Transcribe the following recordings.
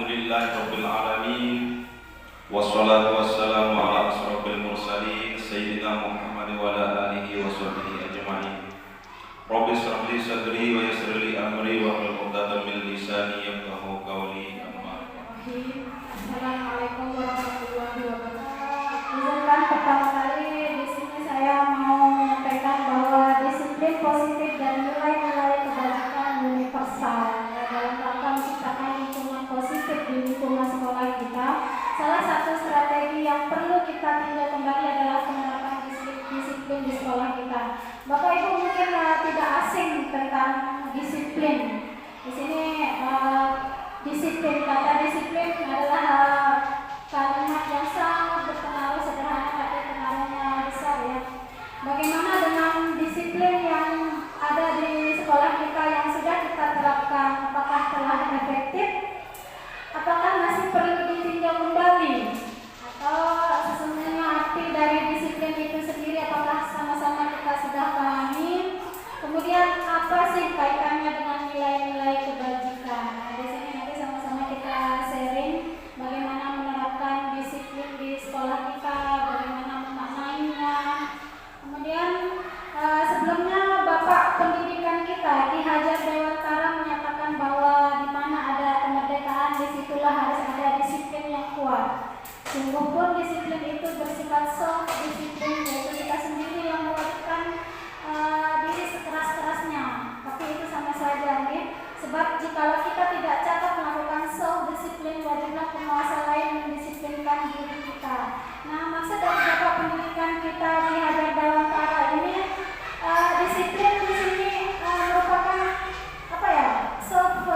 Alhamdulillahirabbil alamin. Wassalatu wassalamu ala asrofil mursalin Sayyidina Muhammad wa ala alihi wa sahbihi ajma'in. Rabbi shrah li sadri wa yassir li amri wa hlul 'uqdatam min lisani yafqahu qawli. Assalamualaikum warahmatullahi wabarakatuh. Izinkan pertama kali di sini saya mau menyampaikan bahwa disiplin positif dan nilai-nilai kebajikan universal dalam rangka menciptakan lingkungan positif di lingkungan sekolah kita. Salah satu strategi yang perlu kita tinjau kembali adalah penerapan disiplin di sekolah kita. Bapak Ibu mungkin tidak asing tentang disiplin. Di sini disiplin, kata disiplin adalah kalimat yang sangat berpengaruh, sederhana tapi pengaruhnya besar ya. Bagaimana dengan disiplin yang ada di sekolah kita yang sudah kita terapkan? Apakah telah efektif? Apakah masih perlu ditinjau kembali? Atau sesungguhnya arti dari disiplin itu sendiri apakah sama-sama kita sudah pahami? Kemudian apa sih kaitannya dengan nilai-nilai kebajikan? Di sini nanti sama-sama kita sharing bagaimana menerapkan disiplin di sekolah kita, bagaimana memaknainya. Kemudian sebelumnya Bapak Pendidikan kita Ki Hajar Dewantara menyatakan bahwa di mana ada kemerdekaan disitulah harus ada disiplin yang kuat. Sungguh pun disiplin itu bersifat soft disiplin, yaitu kita sendiri yang melakukan diri sekeras-kerasnya, tapi itu sama saja nih. Sebab jikalau kita tidak cakap melakukan self disiplin, wajiblah penguasa lain mendisiplinkan diri kita. Nah, maksud dari Bapak Pendidikan kita di Hajar Dewantara ini disiplin di sini merupakan apa ya? Self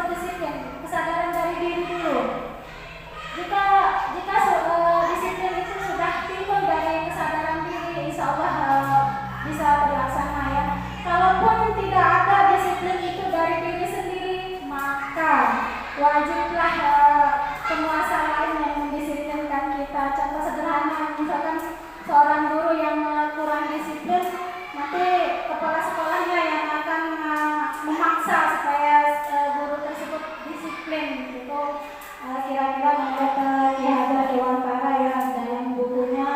disiplin, kesadaran dari diri dulu. Jika disiplin itu sudah timbul dari kesadaran diri, insya Allah bisa terlaksana ya. Kalaupun tidak ada disiplin itu dari diri sendiri, maka wajiblah penguasa lain yang mendisiplinkan kita. Contoh sederhana, misalkan seorang guru yang kurang disiplin, nanti kepala sekolahnya yang akan memaksa supaya guru tersebut disiplin. Itu kira-kira menurut Ki Hajar Dewantara ya dalam bukunya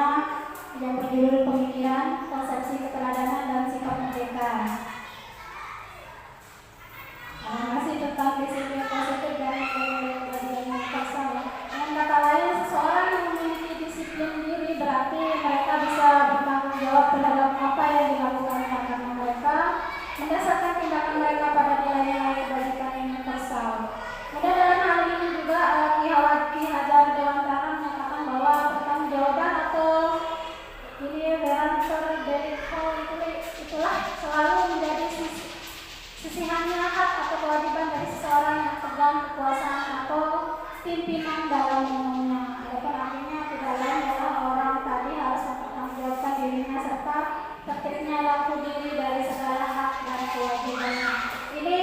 yang berjudul Pemikiran, Konsepsi Keteladanan dan Sifat Merdeka. Masih tentang disiplin positif dan kebajikan universal. Dengan kata lain, seseorang yang memiliki disiplin diri berarti mereka bisa bertanggung jawab terhadap apa yang dilakukan karena mereka mendasarkan tindakan mereka pada nilai-nilai kebajikan universal. Kemudian dalam hal ini juga Ki Hajar Dewantara menyatakan bahwa pertanggungjawaban atau ini Verantor Deriko itulah selalu menjadi sisihannya hak atau kewajiban dari seseorang yang pegang kekuasaan atau pimpinan dalam umumnya. Adapun artinya tidak lain adalah orang tadi harus mempertanggungjawabkan dirinya serta tertibnya laku diri dari segala hak dan kewajibannya. Ini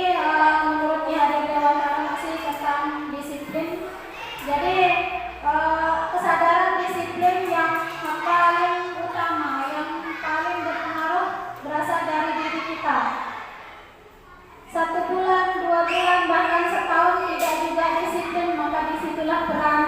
menurut Ki Hajar Dewantara masih tentang disiplin. Jadi kesadaran disiplin yang paling utama, yang paling berpengaruh berasal dari diri kita. 1 bulan, 2 bulan, bahkan setahun tidak juga disiplin, maka disitulah peran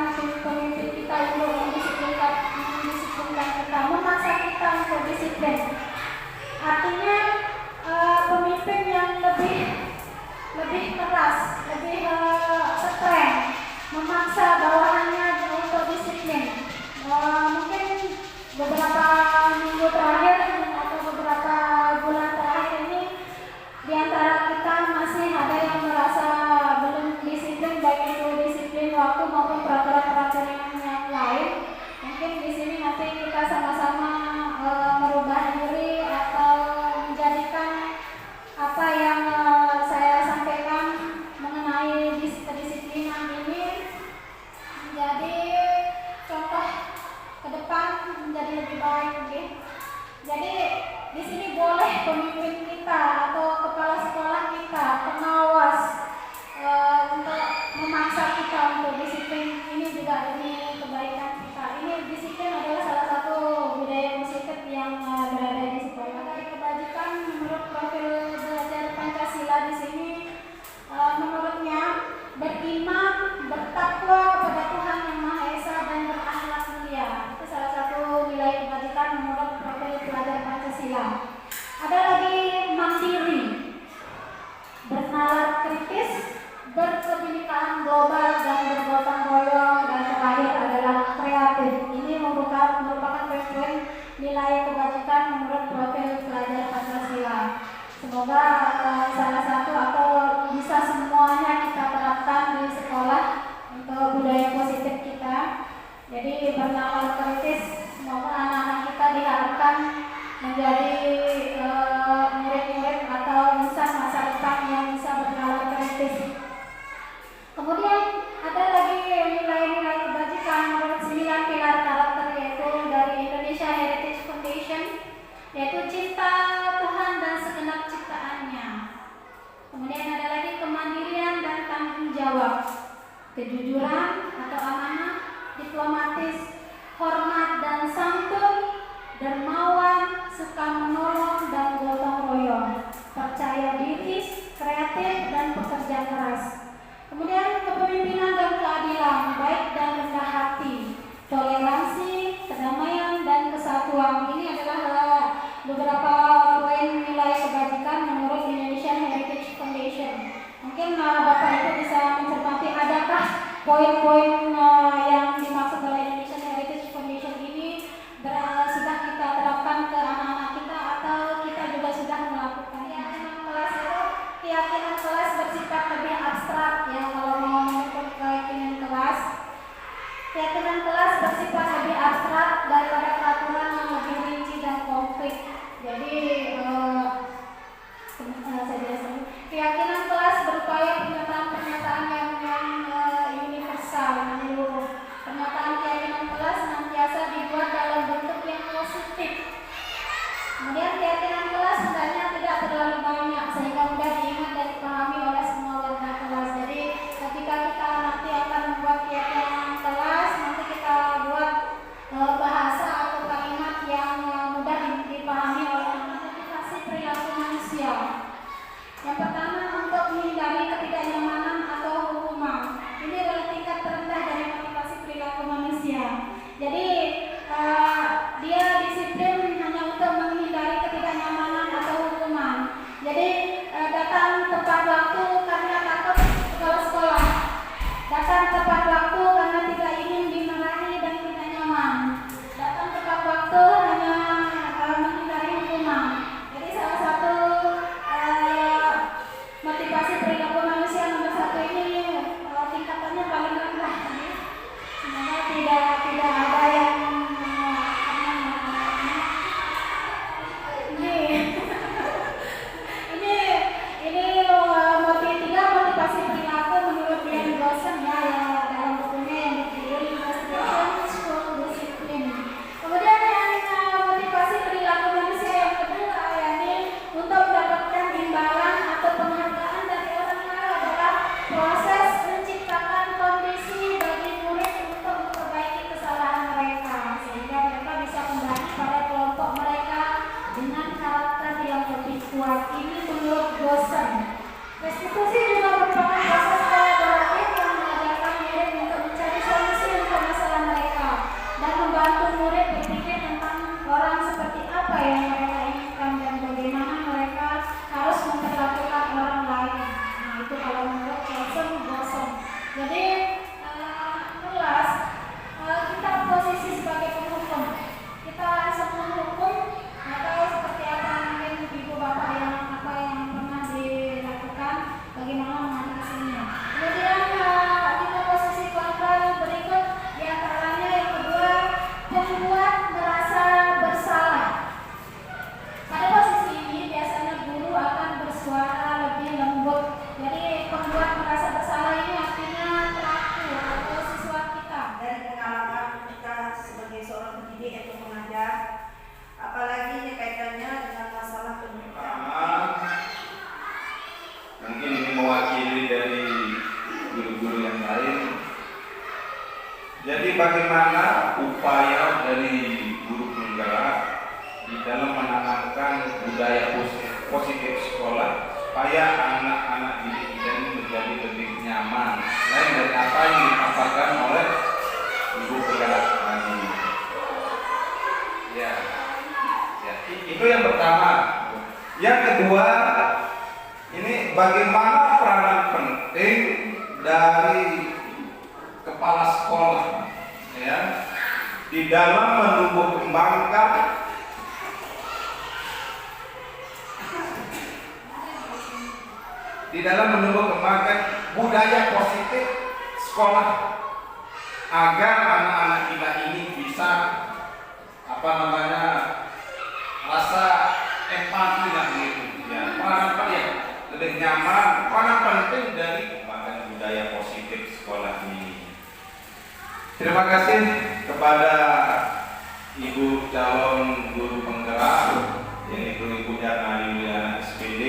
kebersamaan global dan bergotong royong, dan terakhir adalah kreatif. Ini merupakan poin-poin nilai kebajikan menurut profil pelajar Pancasila. Semoga salah satu atau bisa semuanya kita terapkan di sekolah untuk budaya positif kita. Jadi bernalar kritis, semoga anak-anak kita diharapkan menjadi murid-murid atau insan masa depan yang bisa bernalar kritis. Kemudian ada lagi nilai-nilai kebajikan menurut 9 pilar karakter, yaitu dari Indonesia Heritage Foundation, yaitu cinta Tuhan dan segenap ciptaannya. Kemudian ada lagi kemandirian dan tanggung jawab, kejujuran atau amanah, diplomatis, hormat dan santun, dermawan, suka menolong dan gotong royong, percaya diri, kreatif dan pekerja keras. Kemudian kepemimpinan dan keadilan, baik dan rendah hati, toleransi, kedamaian dan kesatuan. Ini adalah beberapa poin nilai kebajikan menurut Indonesian Heritage Foundation. Mungkin Bapak Ibu bisa mencermati, adakah poin-poin yang dimaksud oleh Indonesian Heritage Foundation ini sudah kita terapkan ke anak-anak kita, atau kita juga sudah melakukannya. Keyakinan kelas bersifat lebih abstrak, ya. Kalau mau mengukur keyakinan kelas bersifat lebih abstrak daripada peraturan yang lebih rinci dan konkret. Jadi saya jelaskan. Keyakinan kelas berupaya pernyataan-pernyataan yang universal, menyeluruh. Pernyataan keyakinan kelas senantiasa dibuat dalam bentuk yang positif. Kemudian keyakinan kelas hendaknya tidak terlalu banyak sehingga mudah diingat dan dipahami oleh semua warga kelas. Jadi ketika kita nanti akan membuat keyakinan kelas, nanti kita buat bahasa atau kalimat yang mudah dipahami oleh anak. Motivasi perilaku manusia. Yang pertama, untuk menghindari ketidaknyamanan atau hukuman. Ini adalah tingkat terendah dari motivasi perilaku manusia. Jadi dia disiplin hanya untuk menghindari ketidaknyamanan atau hukuman. Jadi datang tepat waktu karena takut kalau sekolah. Datang tepat waktu karena tidak ingin dimarahi dan tidak nyaman. Datang tepat waktu hanya menghindari hukuman. Jadi salah satu motivasi perilaku manusia nomor 1 ini tingkatannya paling rendah. Semoga tidak ada yang motivasi perilaku menurut Brian Blossom, ya, yang dalam bukunya yang ditulis Investigation School Discipline. Kemudian yang motivasi perilaku manusia yang kedua, yakni untuk mendapatkan imbalan atau penghargaan dari orang lain, adalah proses menciptakan kondisi bagi murid untuk memperbaiki kesalahan mereka sehingga mereka bisa kembali pada kelompok mereka dengan karakter yang lebih kuat. Ini menurut Blossom. Restitusi juga merupakan proses kolaboratif yang mengajarkan murid untuk mencari solusi untuk masalah mereka dan membantu murid berpikir tentang orang seperti apa yang mereka inginkan dan bagaimana mereka harus memperlakukan orang lain. Nah, itu kalau menurut Blossom. Jadi kelas kita posisi sebagai penghukum. Kita langsung menghukum atau seperti apa mungkin ibu bapak yang pernah dilakukan, bagaimana mengatasinya. Kemudian kita posisi kontrol berikut, diantaranya yang kedua, membuat merasa bersalah. Pada posisi ini biasanya guru akan bersuara lebih lembut. Jadi membuat merasa bersalah ini artinya pelaku atau siswa kita. Dari pengalaman kita sebagai seorang pendidik atau pengajar, apalagi ini kaitannya dengan masalah pendidikan. Mungkin ini mewakili dari guru-guru yang lain. Jadi bagaimana upaya dari guru penggerak di dalam menanamkan budaya positif sekolah supaya anak-anak didik kita ini menjadi lebih nyaman, lain dari apa yang dipaparkan oleh guru penggerak tadi. Ya, itu yang pertama. Yang kedua, ini bagaimana peranan penting dari kepala sekolah, ya, di dalam menumbuh kembangkan budaya positif sekolah, agar anak-anak kita ini bisa rasa empati lah gitu, ya, lebih nyaman. Peran penting dari kembangkan budaya positif sekolah ini. Terima kasih kepada Ibu calon guru penggerak, yaitu Ibu Yarna Yuliana SPD.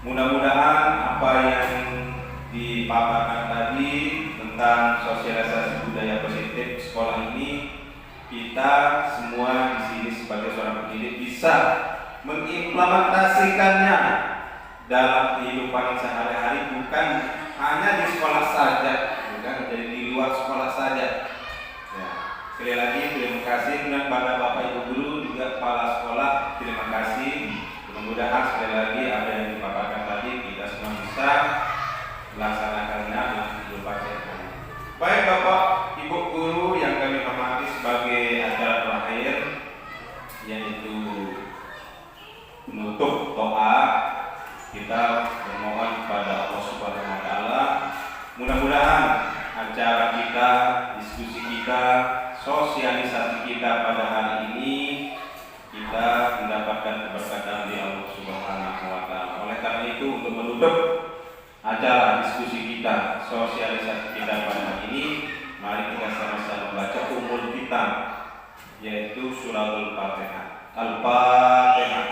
Mudah-mudahan apa yang dipaparkan tadi tentang sosialisasi budaya positif sekolah ini, kita semua di sini sebagai seorang pendidik bisa mengimplementasikannya dalam kehidupan sehari-hari, bukan hanya di sekolah saja, bukan jadi di luar sekolah saja. Ya. Sekali lagi terima kasih kepada Bapak Ibu guru, juga kepala sekolah, terima kasih. Mudah-mudahan sekali lagi apa yang dipaparkan tadi kita semua bisa melaksanakannya dalam kehidupan sehari-hari. Baik Bapak Ibu guru yang kami hormati, sebagai acara terakhir yaitu penutup doa, kita memohon kepada Allah Subhanahu wa taala, mudah-mudahan acara kita, diskusi kita, sosialisasi kita pada hari ini kita mendapatkan keberkatan di Allah Subhanahu wa taala. Oleh karena itu, untuk menutup acara diskusi kita, sosialisasi kita pada hari ini, mari kita sama-sama membaca umul kitab, yaitu suratul Fatihah. Al-Fatihah.